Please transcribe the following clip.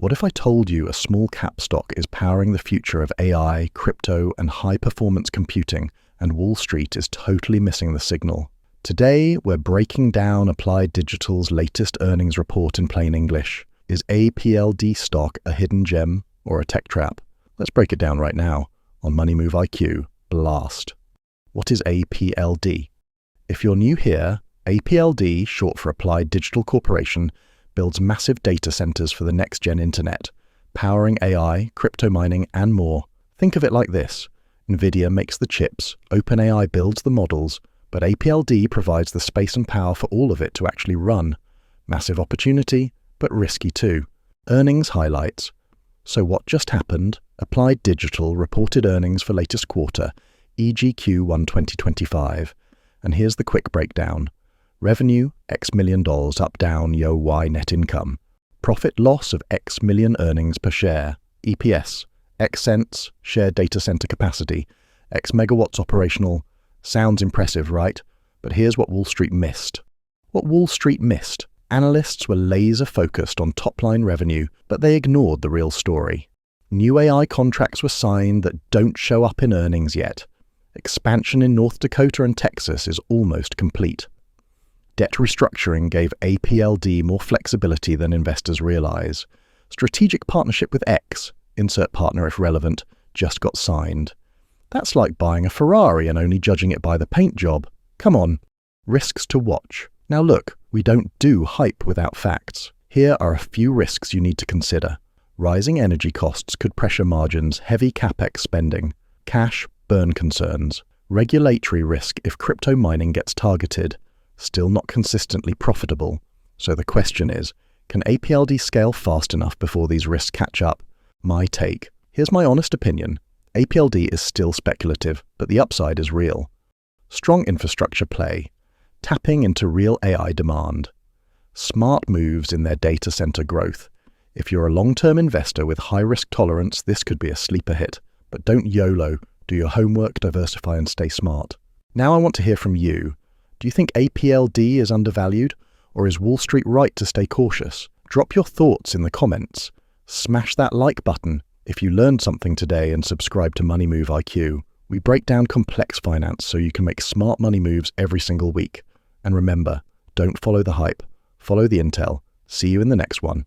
What if I told you a small cap stock is powering the future of AI, crypto, and high-performance computing, and Wall Street is totally missing the signal? Today, we're breaking down Applied Digital's latest earnings report in plain English. Is APLD stock a hidden gem or a tech trap? Let's break it down right now on Money Move IQ Blast. What is APLD? If you're new here, APLD, short for Applied Digital Corporation, builds massive data centers for the next-gen internet, powering AI, crypto mining, and more. Think of it like this. NVIDIA makes the chips, OpenAI builds the models, but APLD provides the space and power for all of it to actually run. Massive opportunity, but risky too. Earnings highlights. So what just happened? Applied Digital reported earnings for latest quarter, e.g. Q1 2025. And here's the quick breakdown. Revenue, X million dollars, up, down, yo, Y net income. Profit loss of X million earnings per share, EPS, X cents, shared data center capacity, X megawatts operational. Sounds impressive, right? But here's what Wall Street missed. What Wall Street missed? Analysts were laser focused on top-line revenue, but they ignored the real story. New AI contracts were signed that don't show up in earnings yet. Expansion in North Dakota and Texas is almost complete. Debt restructuring gave APLD more flexibility than investors realize. Strategic partnership with X, insert partner if relevant, just got signed. That's like buying a Ferrari and only judging it by the paint job. Come on. Risks to watch. Now look, we don't do hype without facts. Here are a few risks you need to consider. Rising energy costs could pressure margins, heavy capex spending, cash burn concerns, regulatory risk if crypto mining gets targeted, still not consistently profitable. So the question is, can APLD scale fast enough before these risks catch up? My take. Here's my honest opinion. APLD is still speculative, but the upside is real. Strong infrastructure play. Tapping into real AI demand. Smart moves in their data center growth. If you're a long-term investor with high risk tolerance, this could be a sleeper hit. But don't YOLO. Do your homework, diversify, and stay smart. Now I want to hear from you. Do you think APLD is undervalued, or is Wall Street right to stay cautious? Drop your thoughts in the comments. Smash that like button if you learned something today, and subscribe to Money Move IQ. We break down complex finance so you can make smart money moves every single week. And remember, don't follow the hype, follow the intel. See you in the next one.